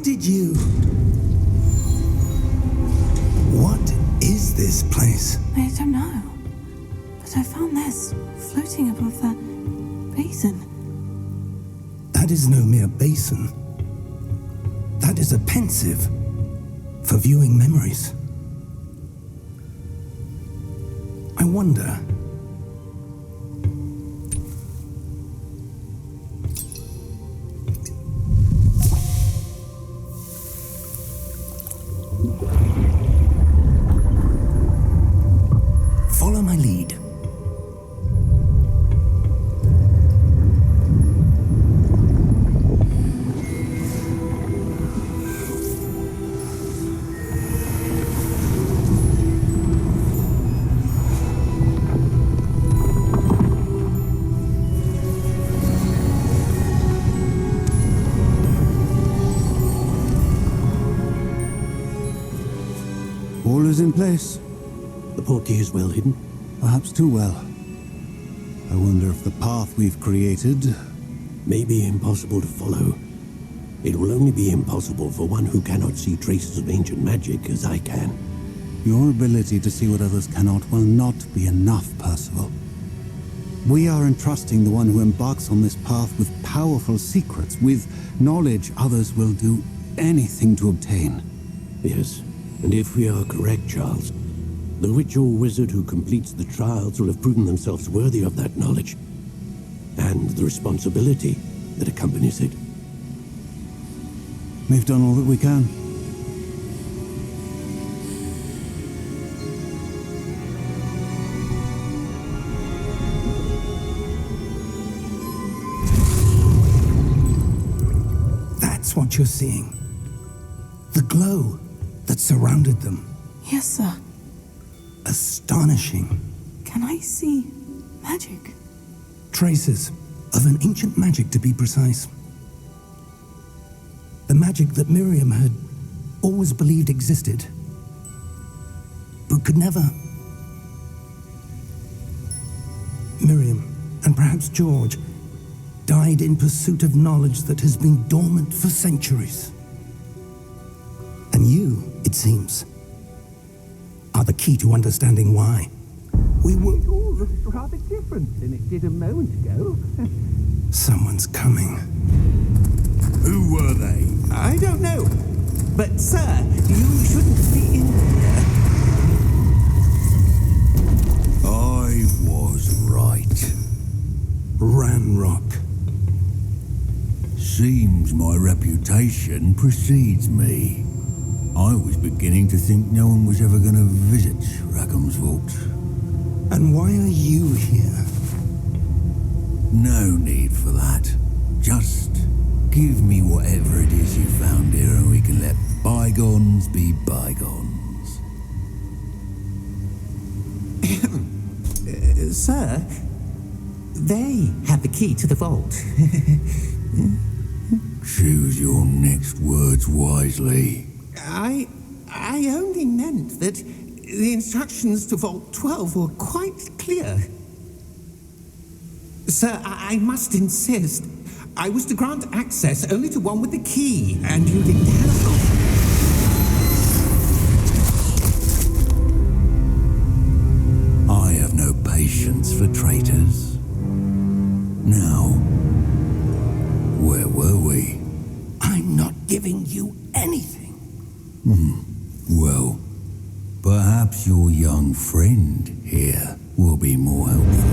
did you... What is this place? I don't know. But I found this floating above that basin. That is no mere basin. That is a pensive for viewing memories. I wonder... Follow my lead. All is in place. The portkey is well hidden. Perhaps too well. I wonder if the path we've created... may be impossible to follow. It will only be impossible for one who cannot see traces of ancient magic as I can. Your ability to see what others cannot will not be enough, Percival. We are entrusting the one who embarks on this path with powerful secrets, with knowledge others will do anything to obtain. Yes, and if we are correct, Charles, the witch or wizard who completes the trials will have proven themselves worthy of that knowledge, and the responsibility that accompanies it. We've done all that we can. That's what you're seeing. The glow that surrounded them. Yes, sir. Astonishing. Can I see magic? Traces of an ancient magic, to be precise. The magic that Miriam had always believed existed, but could never. Miriam, and perhaps George, died in pursuit of knowledge that has been dormant for centuries. And you, it seems, are the key to understanding why. It all looks rather different than it did a moment ago. Someone's coming. Who were they? I don't know. But, sir, you shouldn't be in here. I was right. Ranrock. Seems my reputation precedes me. I was beginning to think no one was ever going to visit Rackham's Vault. And why are you here? No need for that. Just give me whatever it is you found here and we can let bygones be bygones. Sir, they have the key to the vault. Choose your next words wisely. I only meant that the instructions to Vault 12 were quite clear. Sir, I must insist. I was to grant access only to one with the key, and you didn't have one. I have no patience for traitors. Now, where were we? I'm not giving you anything. Well, perhaps your young friend here will be more helpful.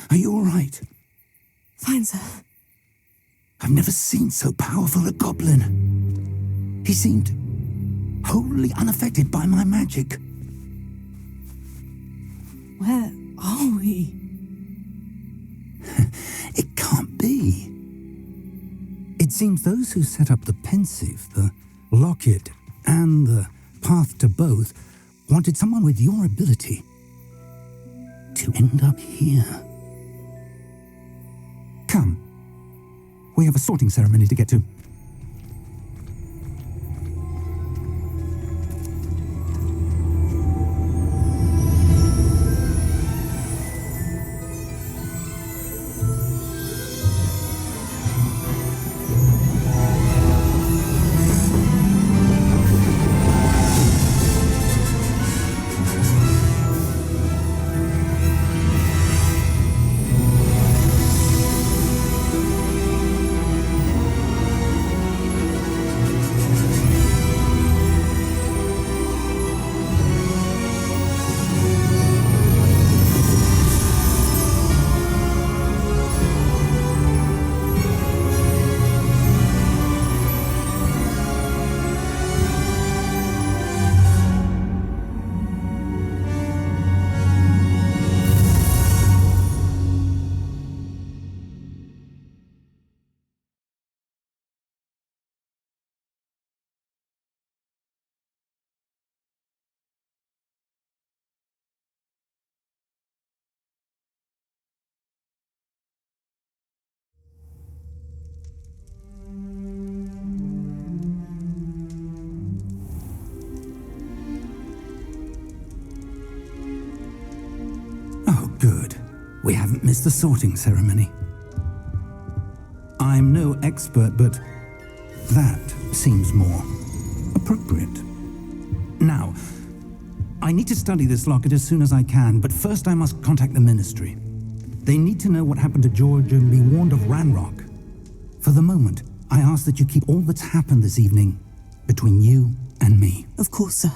Are you all right? Fine, sir. I've never seen so powerful a goblin. He seemed wholly unaffected by my magic. Where are we? It can't be. It seems those who set up the pensive, the locket, and the path to both wanted someone with your ability to end up here. Come. We have a sorting ceremony to get to. Good. We haven't missed the sorting ceremony. I'm no expert, but that seems more appropriate. Now, I need to study this locket as soon as I can, but first I must contact the Ministry. They need to know what happened to George and be warned of Ranrock. For the moment, I ask that you keep all that's happened this evening between you and me. Of course, sir.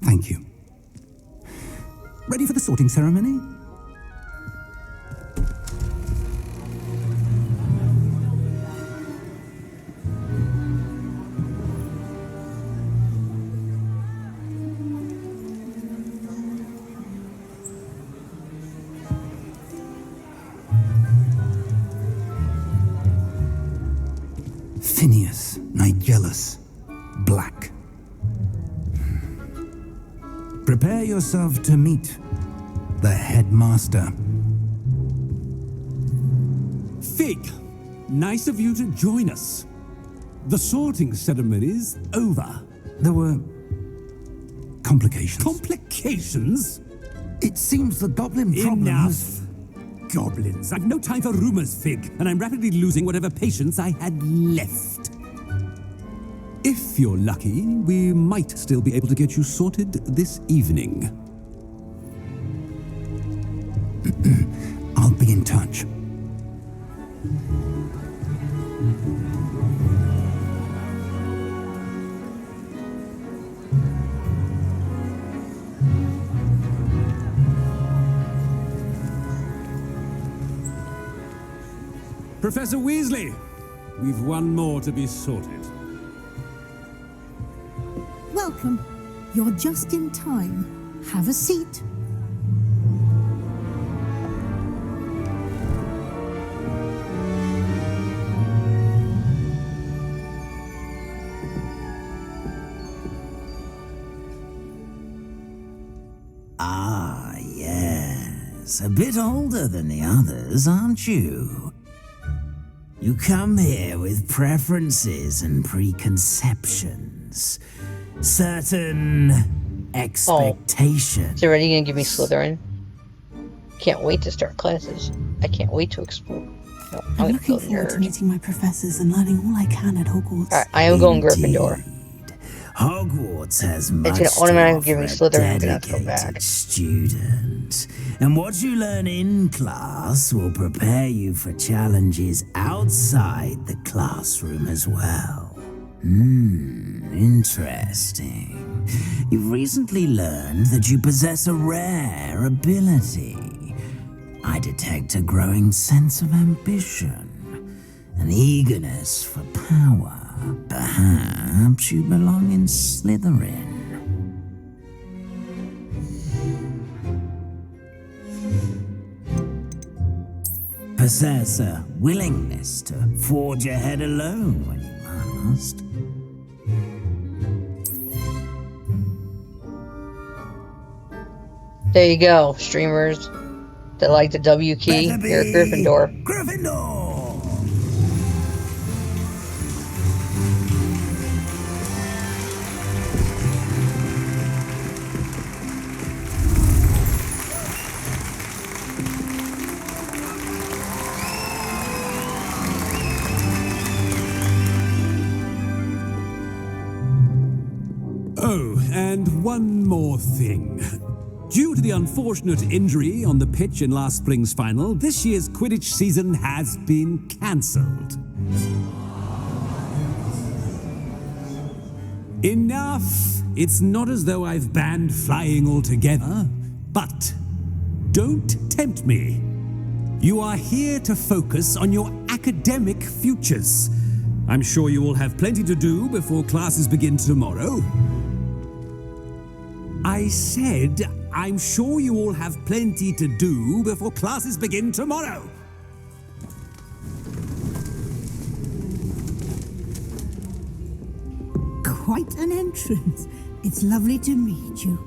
Thank you. Ready for the sorting ceremony? Phineas, Nigellus, Black. Prepare yourself to meet the headmaster. Fig, nice of you to join us. The sorting ceremony's over. There were complications. Complications? It seems the goblin problem was... Goblins. I've no time for rumors, Fig, and I'm rapidly losing whatever patience I had left. If you're lucky, we might still be able to get you sorted this evening. I'll be in touch. Professor Weasley, we've one more to be sorted. Welcome. You're just in time. Have a seat. Ah, yes. A bit older than the others, aren't you? You come here with preferences and preconceptions. Certain expectations. Is it already gonna give me Slytherin? Can't wait to start classes. I can't wait to explore. No, I'm looking forward to meeting my professors and learning all I can at Hogwarts. Alright, I am going Gryffindor. Hogwarts has much It's gonna automatically give me to offer Slytherin. a I'm gonna have to go back. dedicated student. And what you learn in class will prepare you for challenges outside the classroom as well. Interesting. You've recently learned that you possess a rare ability. I detect a growing sense of ambition, an eagerness for power. Perhaps you belong in Slytherin. Possess a willingness to forge ahead alone when you must. There you go, streamers that like the W key. You're a Gryffindor. Gryffindor! Oh, and one more thing. Due to the unfortunate injury on the pitch in last spring's final, this year's Quidditch season has been cancelled. Enough! It's not as though I've banned flying altogether, but don't tempt me. You are here to focus on your academic futures. I'm sure you all have plenty to do before classes begin tomorrow. I said, I'm sure you all have plenty to do before classes begin tomorrow. Quite an entrance. It's lovely to meet you.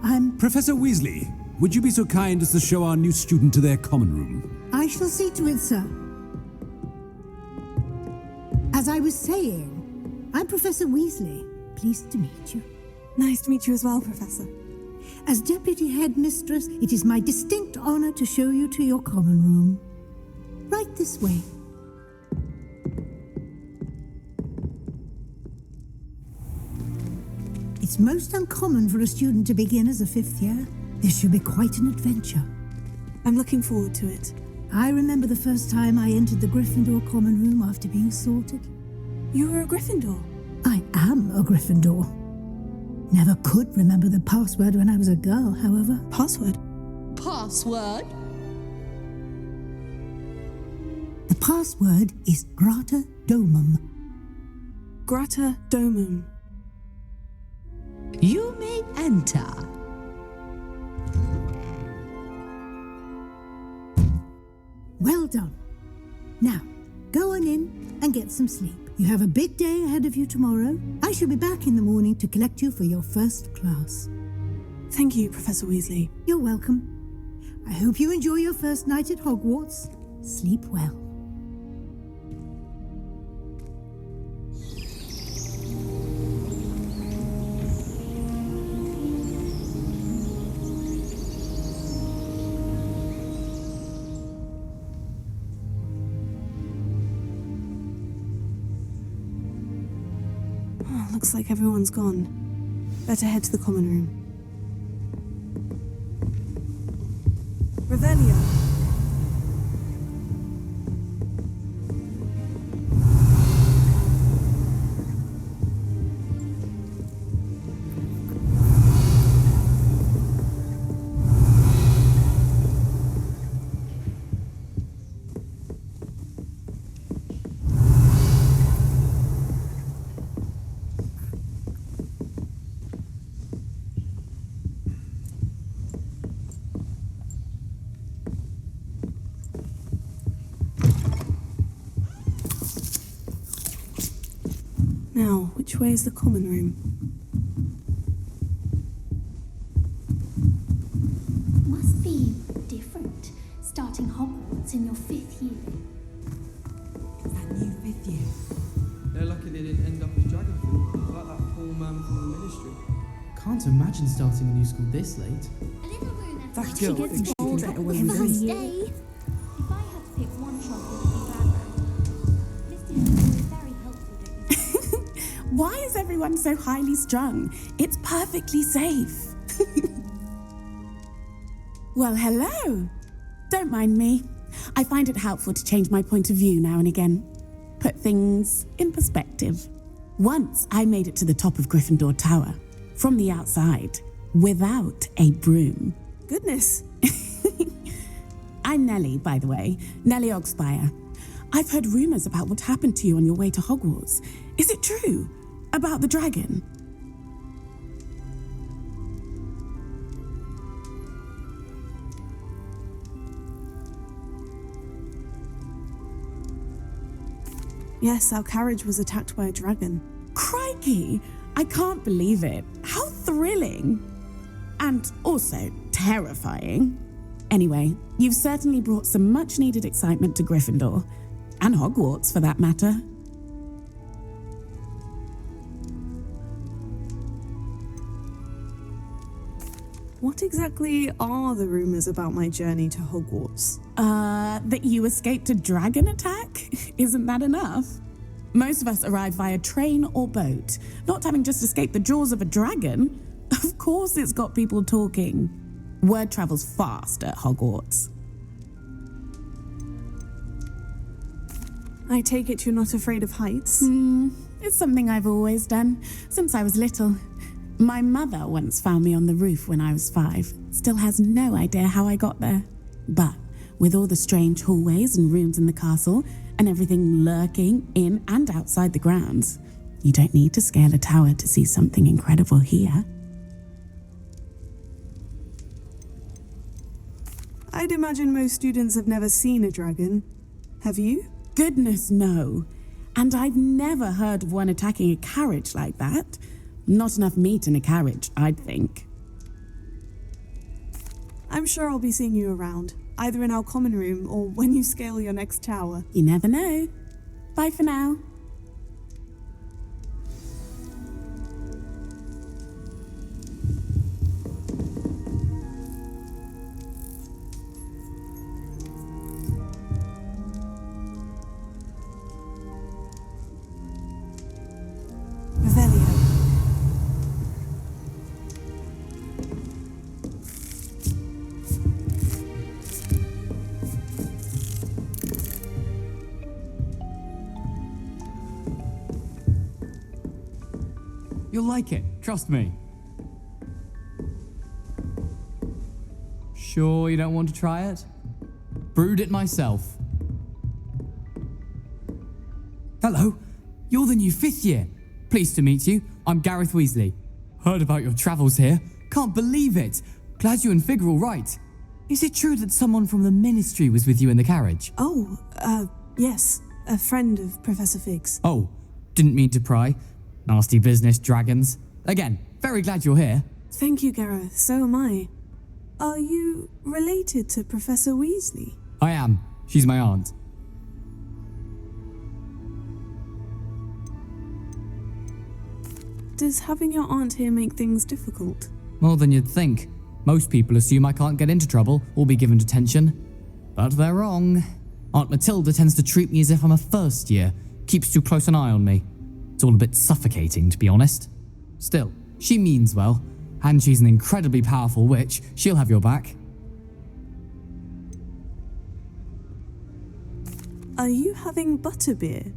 I'm... Professor Weasley, would you be so kind as to show our new student to their common room? I shall see to it, sir. As I was saying, I'm Professor Weasley. Pleased to meet you. Nice to meet you as well, Professor. As Deputy Headmistress, it is my distinct honor to show you to your common room. Right this way. It's most uncommon for a student to begin as a fifth year. This should be quite an adventure. I'm looking forward to it. I remember the first time I entered the Gryffindor common room after being sorted. You were a Gryffindor? I am a Gryffindor. Never could remember the password when I was a girl, however. Password? Password? The password is Grata Domum. Grata Domum. You may enter. Well done. Now, go on in and get some sleep. You have a big day ahead of you tomorrow. I shall be back in the morning to collect you for your first class. Thank you, Professor Weasley. You're welcome. I hope you enjoy your first night at Hogwarts. Sleep well. Looks like everyone's gone. Better head to the common room. Revelio. Now, which way is the common room? Must be different, starting Hogwarts in your 5th year. That new 5th year. They're lucky they didn't end up as Dragonfly, like that poor man from the Ministry. Can't imagine starting a new school this late. A little room That she girl gets thinks she can older get away every with it. day. If I had to pick one trouble, it would be Batman. Mr. Hoover is very helpful, don't you think? Why is everyone so highly strung? It's perfectly safe. Well, hello. Don't mind me. I find it helpful to change my point of view now and again. Put things in perspective. Once I made it to the top of Gryffindor Tower, from the outside, without a broom. Goodness. I'm Nellie, by the way. Nellie Ogspire. I've heard rumors about what happened to you on your way to Hogwarts. Is it true? About the dragon? Yes, our carriage was attacked by a dragon. Crikey! I can't believe it. How thrilling! And also terrifying. Anyway, you've certainly brought some much-needed excitement to Gryffindor. And Hogwarts, for that matter. What exactly are the rumors about my journey to Hogwarts? That you escaped a dragon attack? Isn't that enough? Most of us arrive via train or boat, not having just escaped the jaws of a dragon. Of course it's got people talking. Word travels fast at Hogwarts. I take it you're not afraid of heights? It's something I've always done, since I was little. My mother once found me on the roof when I was 5. Still has no idea how I got there. But with all the strange hallways and rooms in the castle, and everything lurking in and outside the grounds, you don't need to scale a tower to see something incredible here. I'd imagine most students have never seen a dragon. Have you? Goodness, no. And I've never heard of one attacking a carriage like that. Not enough meat in a carriage, I'd think. I'm sure I'll be seeing you around, either in our common room or when you scale your next tower. You never know. Bye for now. You'll like it, trust me. Sure you don't want to try it? Brewed it myself. Hello, you're the new 5th year. Pleased to meet you. I'm Gareth Weasley. Heard about your travels here. Can't believe it. Glad you and Fig are all right. Is it true that someone from the Ministry was with you in the carriage? Yes. A friend of Professor Fig's. Oh, didn't mean to pry. Nasty business, dragons. Again, very glad you're here. Thank you, Gareth. So am I. Are you related to Professor Weasley? I am. She's my aunt. Does having your aunt here make things difficult? More than you'd think. Most people assume I can't get into trouble or be given detention. But they're wrong. Aunt Matilda tends to treat me as if I'm a first year. Keeps too close an eye on me. It's all a bit suffocating, to be honest. Still, she means well. And she's an incredibly powerful witch. She'll have your back. Are you having butterbeer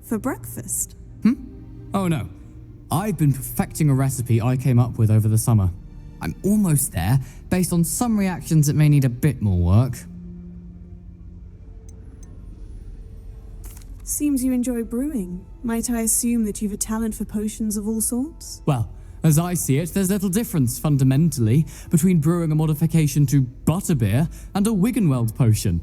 for breakfast? Oh no. I've been perfecting a recipe I came up with over the summer. I'm almost there, based on some reactions that may need a bit more work. Seems you enjoy brewing. Might I assume that you've a talent for potions of all sorts? Well, as I see it, there's little difference, fundamentally, between brewing a modification to butterbeer and a Wiggenweld potion.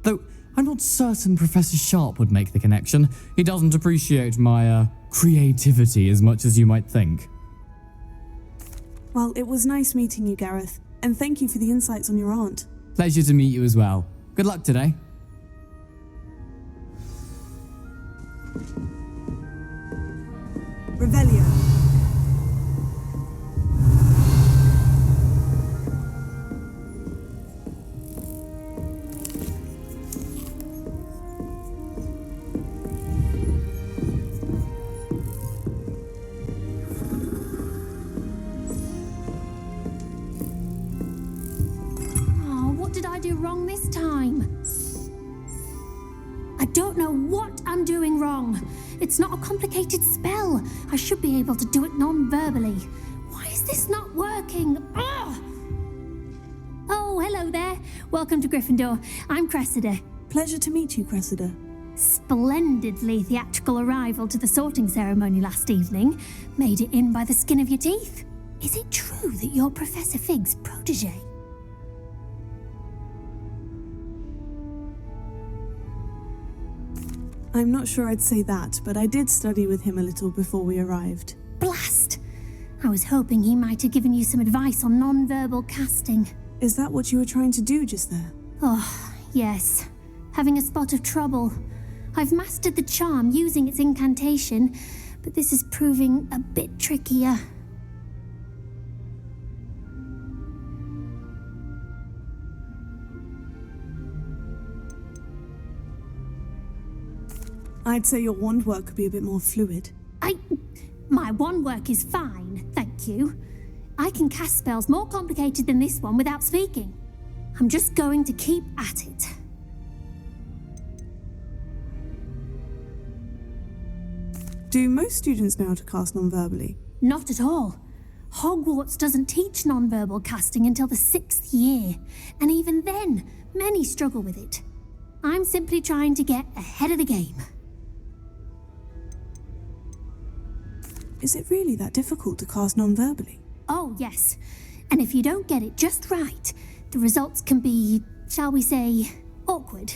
Though, I'm not certain Professor Sharp would make the connection. He doesn't appreciate my, creativity as much as you might think. Well, it was nice meeting you, Gareth, and thank you for the insights on your aunt. Pleasure to meet you as well. Good luck today. Revelio. Oh, what did I do wrong this time? I don't know what I'm doing wrong. It's not a complicated spell. I should be able to do it non-verbally. Why is this not working? Ugh! Oh, Hello there. Welcome to Gryffindor. I'm Cressida. Pleasure to meet you, Cressida. Splendidly theatrical arrival to the sorting ceremony last evening. Made it in by the skin of your teeth. Is it true that you're Professor Fig's protege? I'm not sure I'd say that, but I did study with him a little before we arrived. Blast! I was hoping he might have given you some advice on non-verbal casting. Is that what you were trying to do just there? Oh, yes. Having a spot of trouble. I've mastered the charm using its incantation, but this is proving a bit trickier. I'd say your wand work could be a bit more fluid. My wand work is fine, thank you. I can cast spells more complicated than this one without speaking. I'm just going to keep at it. Do most students know how to cast non-verbally? Not at all. Hogwarts doesn't teach non-verbal casting until the 6th year, and even then, many struggle with it. I'm simply trying to get ahead of the game. Is it really that difficult to cast non-verbally? Oh, yes. And if you don't get it just right, the results can be, shall we say, awkward.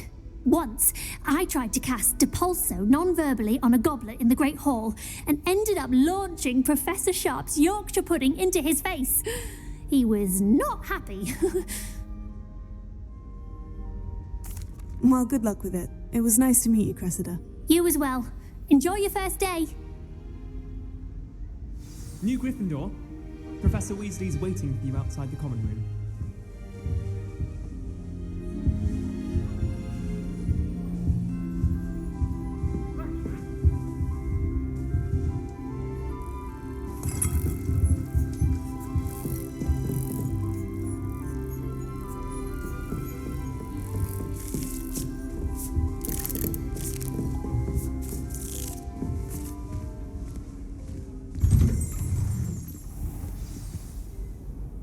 Once, I tried to cast Depulso non-verbally on a goblet in the Great Hall and ended up launching Professor Sharp's Yorkshire pudding into his face. He was not happy. Well, good luck with it. It was nice to meet you, Cressida. You as well. Enjoy your first day. New Gryffindor, Professor Weasley's waiting for you outside the common room.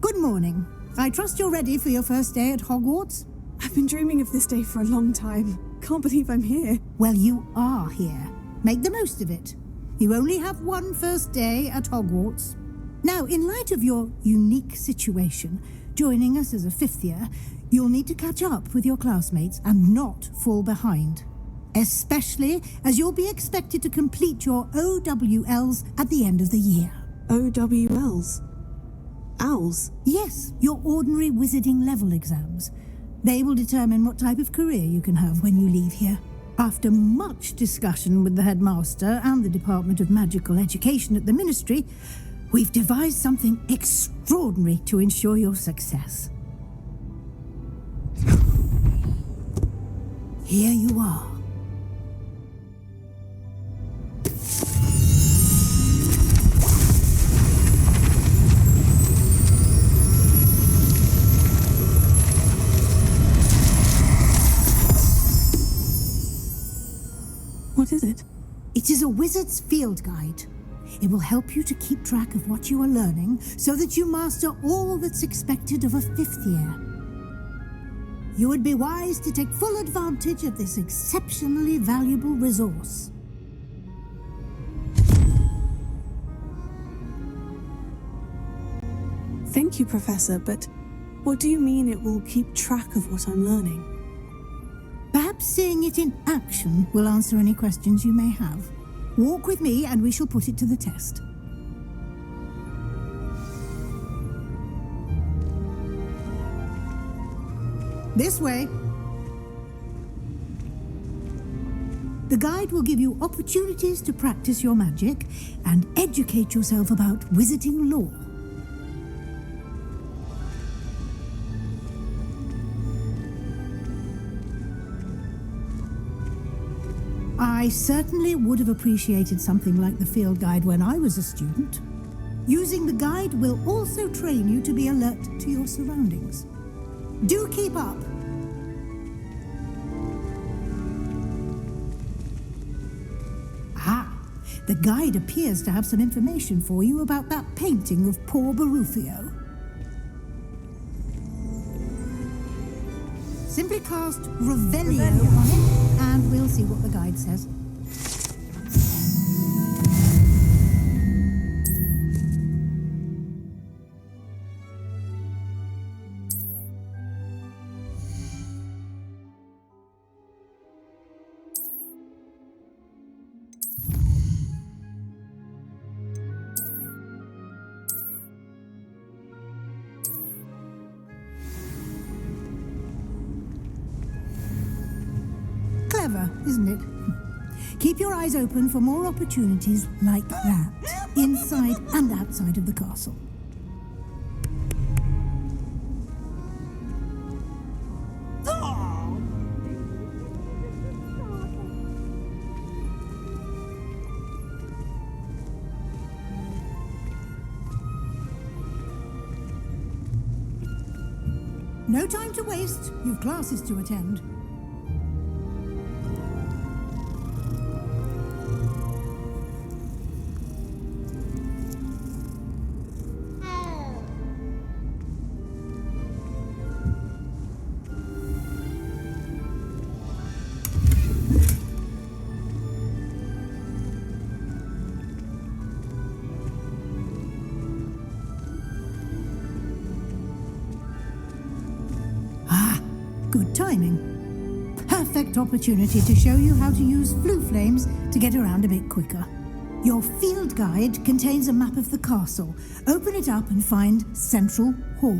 Good morning. I trust you're ready for your first day at Hogwarts? I've been dreaming of this day for a long time. Can't believe I'm here. Well, you are here. Make the most of it. You only have one first day at Hogwarts. Now, in light of your unique situation, joining us as a 5th year, you'll need to catch up with your classmates and not fall behind. Especially as you'll be expected to complete your OWLs at the end of the year. OWLs? Owls? Yes, your ordinary wizarding level exams. They will determine what type of career you can have when you leave here. After much discussion with the headmaster and the Department of Magical Education at the Ministry, we've devised something extraordinary to ensure your success. Here you are. What is it? It is a wizard's field guide. It will help you to keep track of what you are learning so that you master all that's expected of a 5th year. You would be wise to take full advantage of this exceptionally valuable resource. Thank you, Professor, but what do you mean it will keep track of what I'm learning? Perhaps seeing it in action will answer any questions you may have. Walk with me and we shall put it to the test. This way. The guide will give you opportunities to practice your magic and educate yourself about wizarding lore. I certainly would have appreciated something like the field guide when I was a student. Using the guide will also train you to be alert to your surroundings. Do keep up. Ah, the guide appears to have some information for you about that painting of poor Barufio. Simply cast Revelio on it, and we'll see what the guide says. Clever, isn't it? Keep your eyes open for more opportunities like that, inside and outside of the castle. No time to waste. You've classes to attend. Good timing. Perfect opportunity to show you how to use flue flames to get around a bit quicker. Your field guide contains a map of the castle. Open it up and find Central Hall.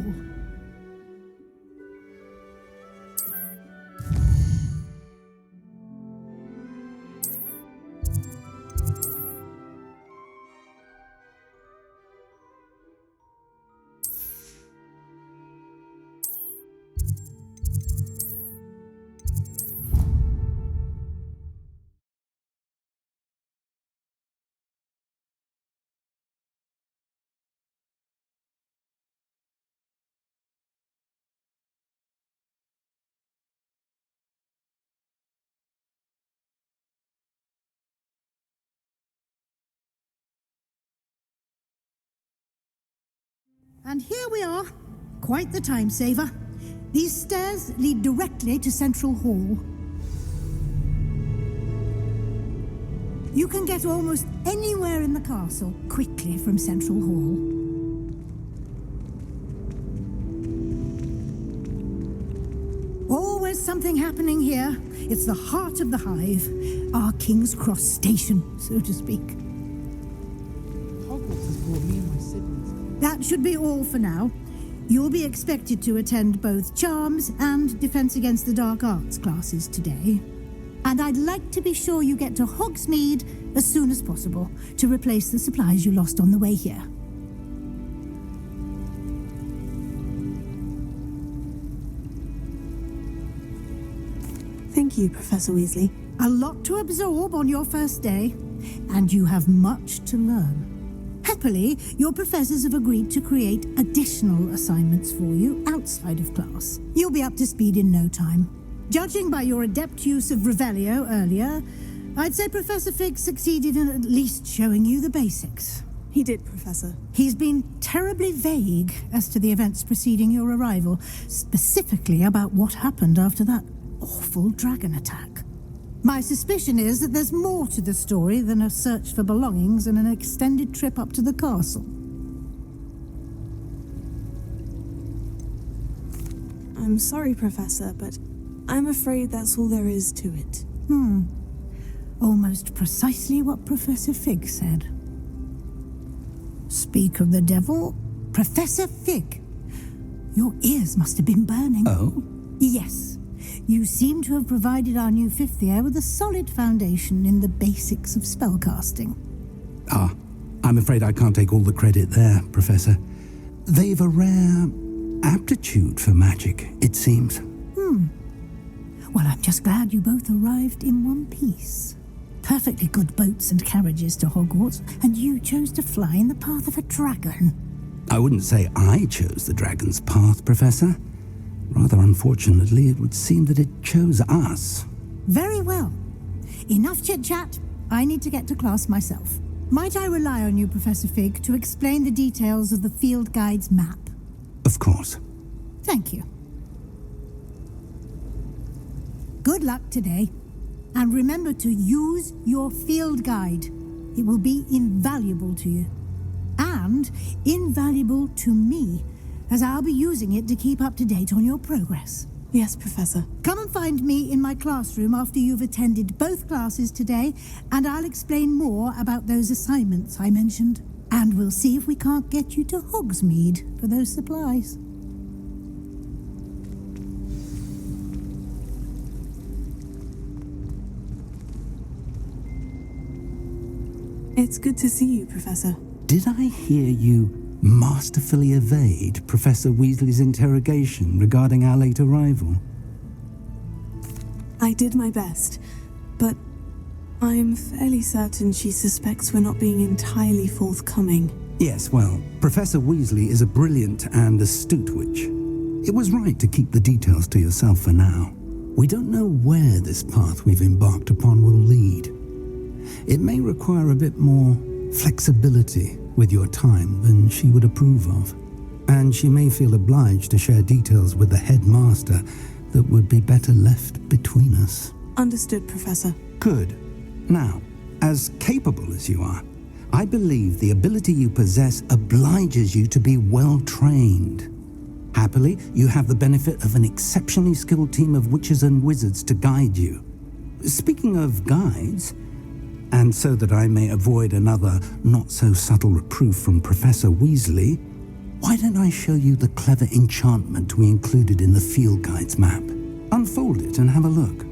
And here we are. Quite the time saver. These stairs lead directly to Central Hall. You can get almost anywhere in the castle quickly from Central Hall. Always something happening here. It's the heart of the hive. Our King's Cross station, so to speak. Hogwarts has brought me and my siblings. That should be all for now. You'll be expected to attend both Charms and Defense Against the Dark Arts classes today. And I'd like to be sure you get to Hogsmeade as soon as possible to replace the supplies you lost on the way here. Thank you, Professor Weasley. A lot to absorb on your first day, and you have much to learn. Happily, your professors have agreed to create additional assignments for you outside of class. You'll be up to speed in no time. Judging by your adept use of Revelio earlier, I'd say Professor Fig succeeded in at least showing you the basics. He did, Professor. He's been terribly vague as to the events preceding your arrival, specifically about what happened after that awful dragon attack. My suspicion is that there's more to the story than a search for belongings and an extended trip up to the castle. I'm sorry, Professor, but I'm afraid that's all there is to it. Almost precisely what Professor Fig said. Speak of the devil, Professor Fig. Your ears must have been burning. Oh? Yes. You seem to have provided our new fifth year with a solid foundation in the basics of spellcasting. Ah, I'm afraid I can't take all the credit there, Professor. They've a rare aptitude for magic, it seems. Well, I'm just glad you both arrived in one piece. Perfectly good boats and carriages to Hogwarts, and you chose to fly in the path of a dragon. I wouldn't say I chose the dragon's path, Professor. Rather unfortunately, it would seem that it chose us. Very well. Enough chit-chat. I need to get to class myself. Might I rely on you, Professor Fig, to explain the details of the field guide's map? Of course. Thank you. Good luck today. And remember to use your field guide. It will be invaluable to you. And invaluable to me, as I'll be using it to keep up to date on your progress. Yes, Professor. Come and find me in my classroom after you've attended both classes today, and I'll explain more about those assignments I mentioned. And we'll see if we can't get you to Hogsmeade for those supplies. It's good to see you, Professor. Did I hear you masterfully evade Professor Weasley's interrogation regarding our late arrival? I did my best, but I'm fairly certain she suspects we're not being entirely forthcoming. Yes, well, Professor Weasley is a brilliant and astute witch. It was right to keep the details to yourself for now. We don't know where this path we've embarked upon will lead. It may require a bit more flexibility with your time than she would approve of. And she may feel obliged to share details with the headmaster that would be better left between us. Understood, Professor. Good. Now, as capable as you are, I believe the ability you possess obliges you to be well trained. Happily, you have the benefit of an exceptionally skilled team of witches and wizards to guide you. Speaking of guides, and so that I may avoid another not-so-subtle reproof from Professor Weasley, why don't I show you the clever enchantment we included in the field guide's map? Unfold it and have a look.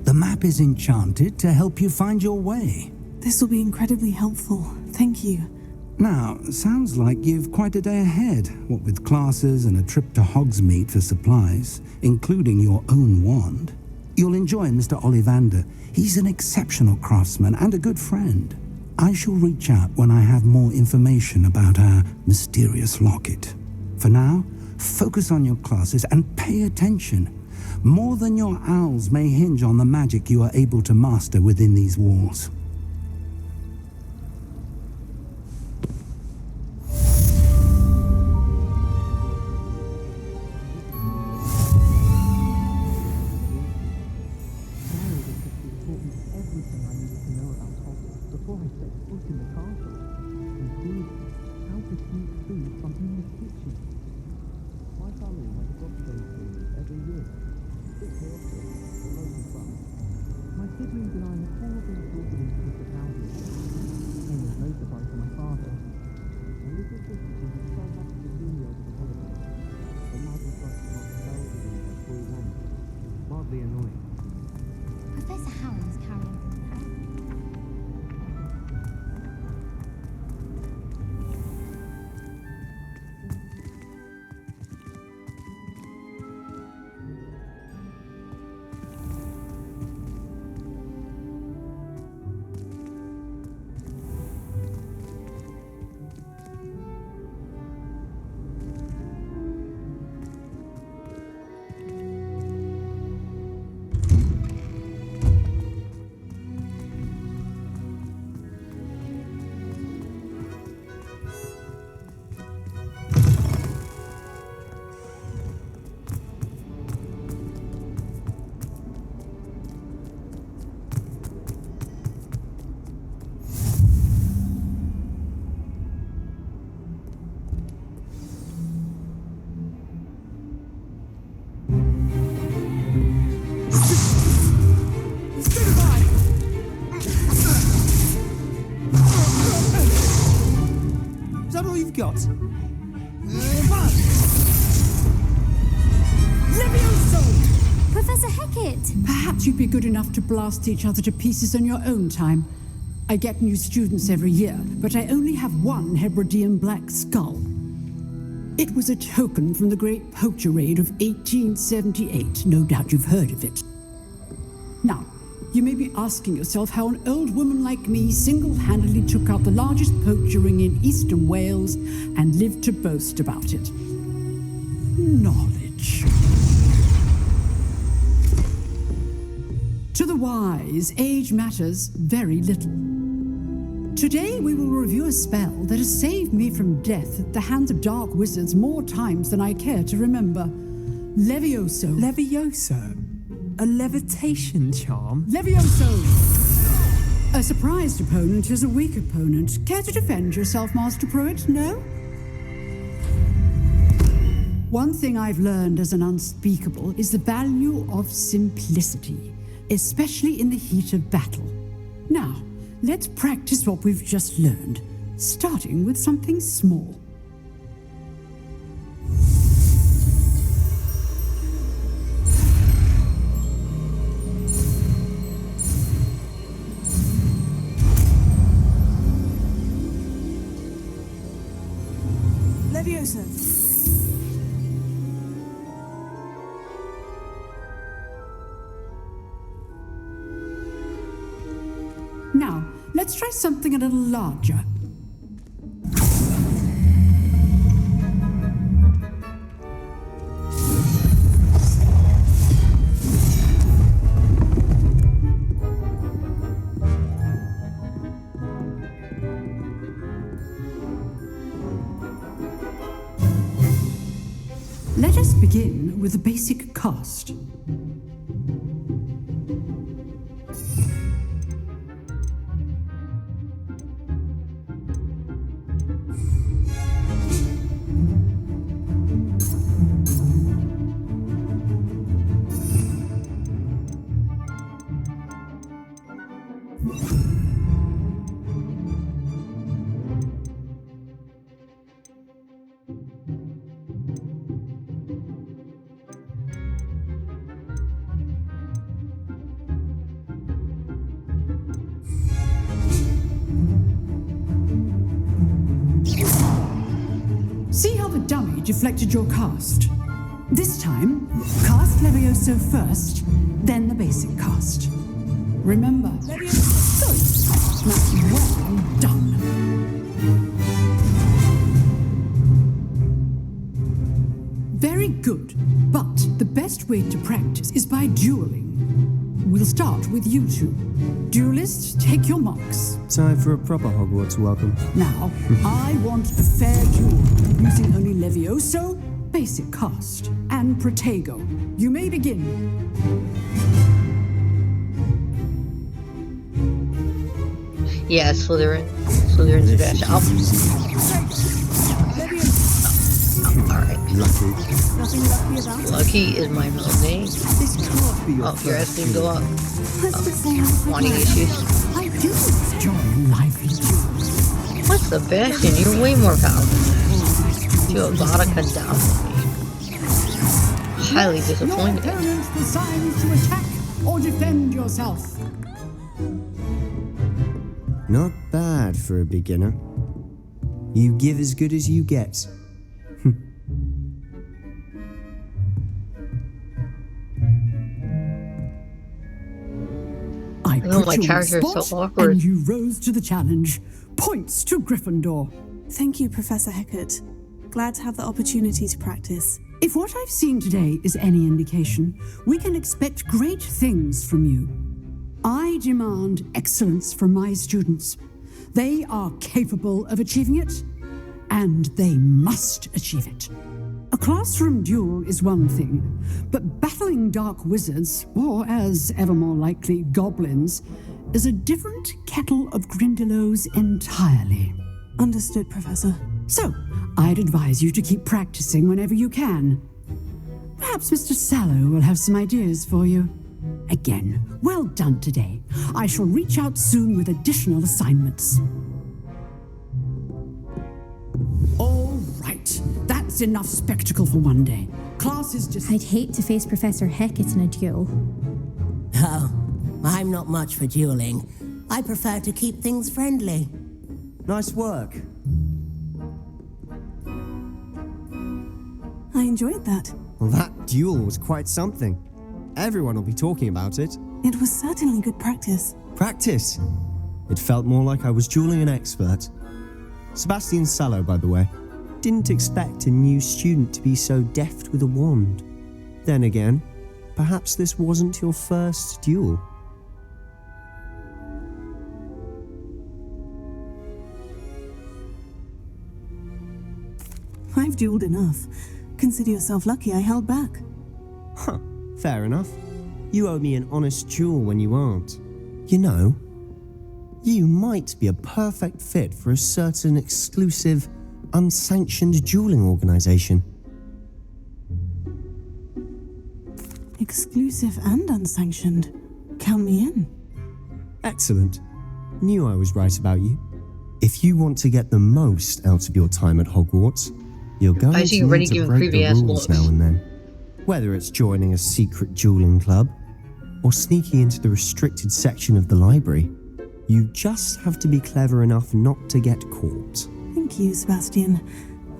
The map is enchanted to help you find your way. This will be incredibly helpful. Thank you. Now, sounds like you've quite a day ahead, what with classes and a trip to Hogsmeade for supplies, including your own wand. You'll enjoy Mr. Ollivander. He's an exceptional craftsman and a good friend. I shall reach out when I have more information about our mysterious locket. For now, focus on your classes and pay attention. More than your owls may hinge on the magic you are able to master within these walls. Got. Levioso! Professor Hecat! Perhaps you'd be good enough to blast each other to pieces in your own time. I get new students every year, but I only have one Hebridean black skull. It was a token from the Great Poacher Raid of 1878. No doubt you've heard of it. Now, you may be asking yourself how an old woman like me single-handedly took out the largest poacher ring in eastern Wales and lived to boast about it. Knowledge. To the wise, age matters very little. Today we will review a spell that has saved me from death at the hands of dark wizards more times than I care to remember. Levioso. Levioso? A levitation charm? Levioso! A surprised opponent is a weak opponent. Care to defend yourself, Master Pruitt? No? One thing I've learned as an unspeakable is the value of simplicity, especially in the heat of battle. Now, let's practice what we've just learned, starting with something small. Levioso. Now, let's try something a little larger. Let us begin with the basic cast. See how the dummy deflected your cast? This time, cast Levioso first, then the basic cast. Remember, Levioso first. That's well done. Very good, but the best way to practice is by dueling. We'll start with you two. Duelists, take your marks. Time for a proper Hogwarts welcome. Now, I want a fair duel, using only Levioso, basic cast, and Protego. You may begin. Yeah, Slytherin. Slytherin's the best. Alright. Lucky. Nothing lucky about it. Lucky is my middle name. This can't be your Oh, your ass didn't go up. Let's just say I'm Wanting issues. I do enjoy lively duels. What's the Bastion? You're way more powerful. You have Vodka down for me. Highly Your disappointed. opponent's the signs to attack or defend yourself. Not bad for a beginner. You give as good as you get. I Oh, put my you on the character is spot, so awkward. and you rose to the challenge. Points to Gryffindor. Thank you, Professor Hecat. Glad to have the opportunity to practice. If what I've seen today is any indication, we can expect great things from you. I demand excellence from my students. They are capable of achieving it, and they must achieve it. A classroom duel is one thing, but battling dark wizards, or as ever more likely, goblins, is a different kettle of Grindylows entirely. Understood, Professor. So, I'd advise you to keep practicing whenever you can. Perhaps Mr. Sallow will have some ideas for you. Again, well done today. I shall reach out soon with additional assignments. All right, that That's enough spectacle for one day. Class is just... I'd hate to face Professor Hecat in a duel. Oh, I'm not much for dueling. I prefer to keep things friendly. Nice work. I enjoyed that. Well, that duel was quite something. Everyone will be talking about it. It was certainly good practice. Practice? It felt more like I was dueling an expert. Sebastian Sallow, by the way. Didn't expect a new student to be so deft with a wand. Then again, perhaps this wasn't your first duel. I've dueled enough. Consider yourself lucky I held back. Huh, fair enough. You owe me an honest duel when you aren't. You know, you might be a perfect fit for a certain exclusive, unsanctioned dueling organization. Exclusive and unsanctioned. Count me in. Excellent. Knew I was right about you. If you want to get the most out of your time at Hogwarts, you're going to need to break the rules now and then. Whether it's joining a secret dueling club or sneaking into the restricted section of the library, you just have to be clever enough not to get caught. Thank you, Sebastian.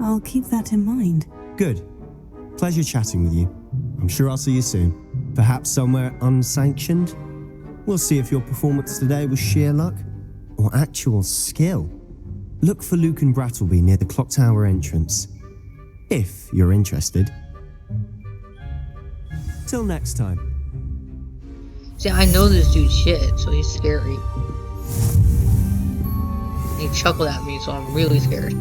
I'll keep that in mind. Good. Pleasure chatting with you. I'm sure I'll see you soon. Perhaps somewhere unsanctioned? We'll see if your performance today was sheer luck or actual skill. Look for Luke and Brattleby near the clock tower entrance, if you're interested. Till next time. See, I know this dude's shit, so he's scary. He chuckled at me, so I'm really scared.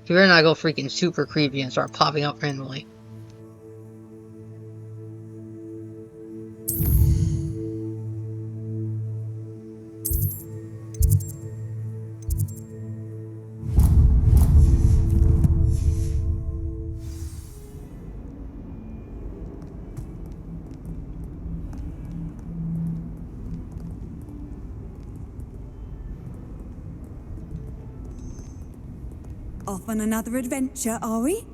You better not go freaking super creepy and start popping up randomly. Off on another adventure, are we?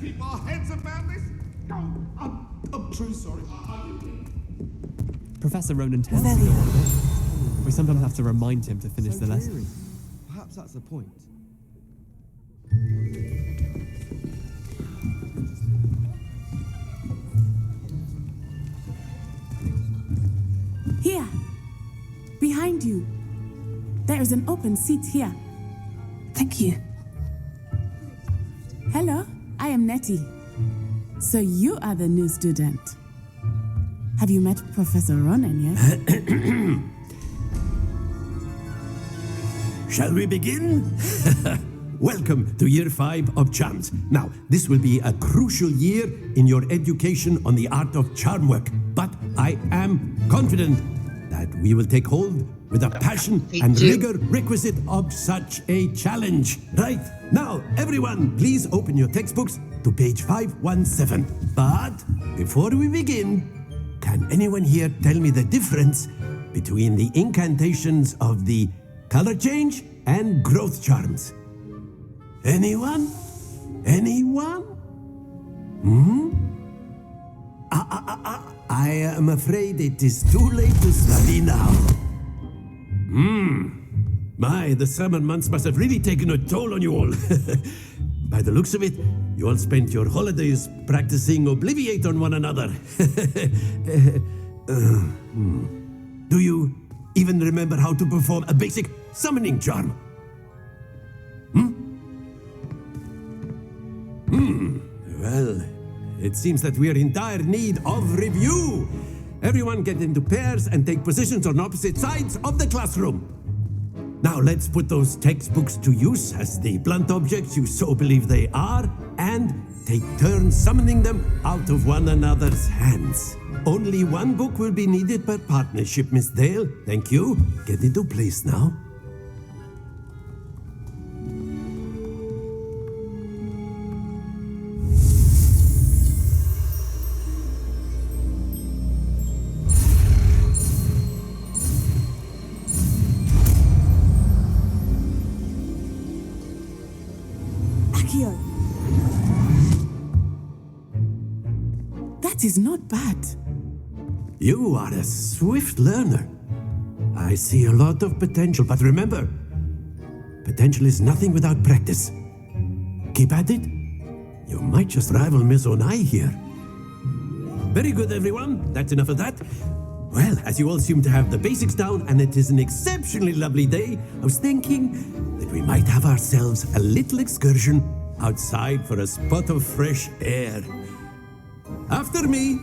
Keep our heads about this? I'm truly sorry. Professor Ronan tells me all of it. We sometimes have to remind him to finish the lesson. Perhaps that's the point. Here, behind you. There is an open seat here. Thank you. Hello, I am Nettie. So you are the new student. Have you met Professor Ronan yet? Shall we begin? Welcome to Year 5 of Charms. Now, this will be a crucial year in your education on the art of charm work, but I am confident that we will take hold with the passion and rigor requisite of such a challenge. Right, now, everyone, please open your textbooks to page 517. But before we begin, can anyone here tell me the difference between the incantations of the color change and growth charms? Anyone? Anyone? I am afraid it is too late to study now. My, the summer months must have really taken a toll on you all. By the looks of it, you all spent your holidays practicing Obliviate on one another. Do you even remember how to perform a basic summoning charm? it seems that we are in dire need of review. Everyone get into pairs and take positions on opposite sides of the classroom. Now let's put those textbooks to use as the blunt objects you so believe they are, and take turns summoning them out of one another's hands. Only one book will be needed per partnership, Miss Dale. Thank you. Get into place now. That is not bad. You are a swift learner. I see a lot of potential, but remember, potential is nothing without practice. Keep at it. You might just rival Miss Onai here. Very good, everyone. That's enough of that. Well, as you all seem to have the basics down, and it is an exceptionally lovely day, I was thinking that we might have ourselves a little excursion outside for a spot of fresh air. After me.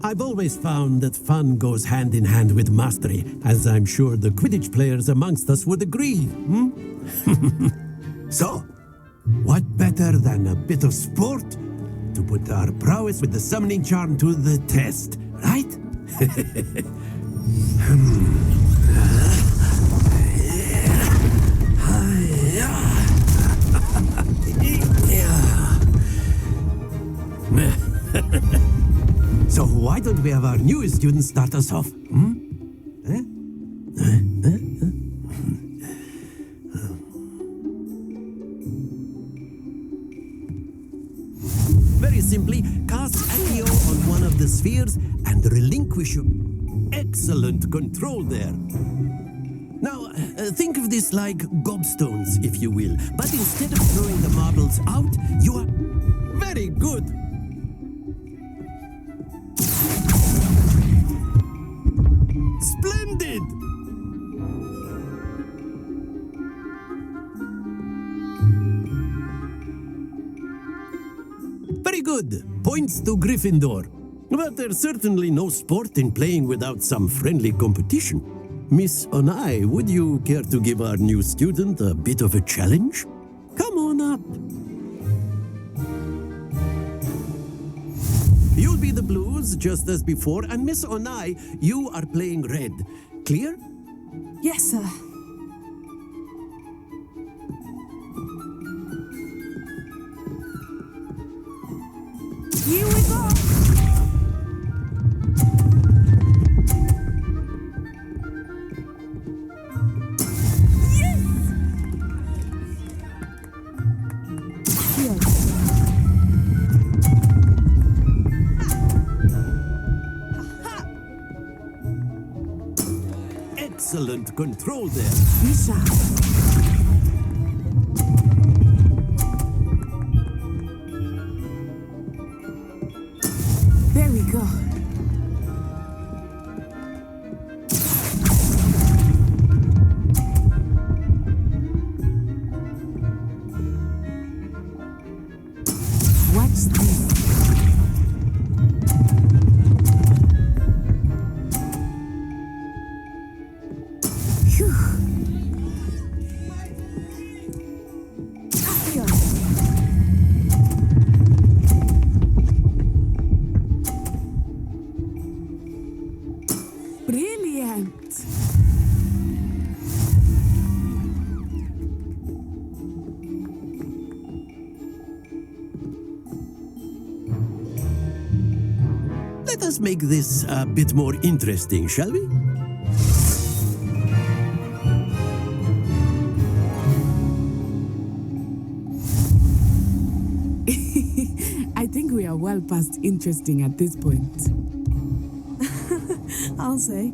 I've always found that fun goes hand in hand with mastery, as I'm sure the Quidditch players amongst us would agree. So, what better than a bit of sport to put our prowess with the summoning charm to the test, right? So why don't we have our newest student start us off? Very simply, cast Accio on one of the spheres and relinquish your... Excellent control there. Now, think of this like gobstones, if you will. But instead of throwing the marbles out, you are... Very good! Splendid! Very good. Points to Gryffindor. But there's certainly no sport in playing without some friendly competition. Miss Onai, would you care to give our new student a bit of a challenge? Come on up. You'll be the blues, just as before, and Miss Onai, you are playing red. Clear? Yes, sir. Here we go! Excellent control there. Lisa. There we go. What's this? Brilliant! Let us make this a bit more interesting, shall we? well past interesting at this point. I'll say.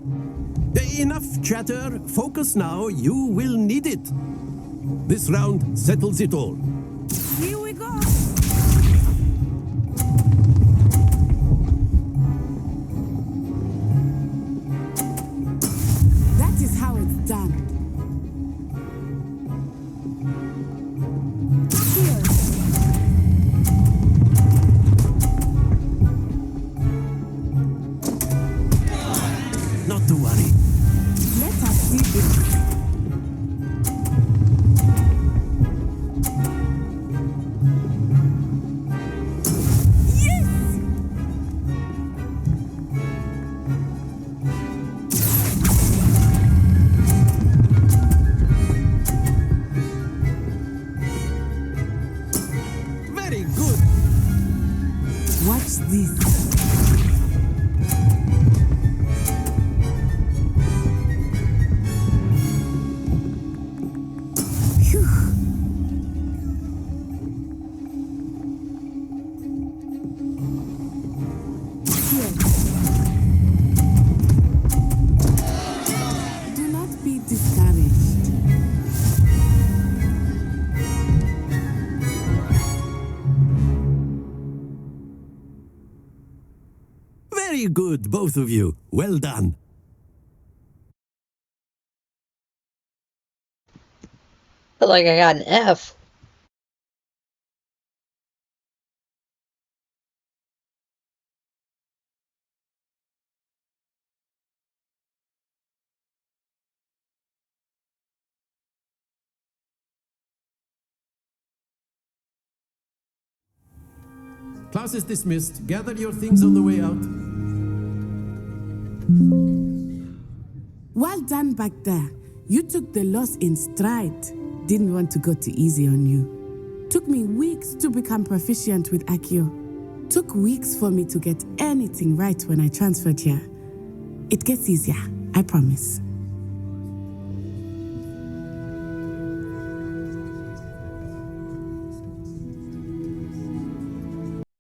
Enough chatter. Focus now. You will need it. This round settles it all. Here we go. That is how it's done. Here. Not to worry. Let us see this. Very good. Watch this. Do not be discouraged. Very good, both of you. Well done. Feel like I got an F. Class is dismissed. Gather your things on the way out. Well done back there. You took the loss in stride. Didn't want to go too easy on you. Took me weeks to become proficient with Accio. Took weeks for me to get anything right when I transferred here. It gets easier, I promise.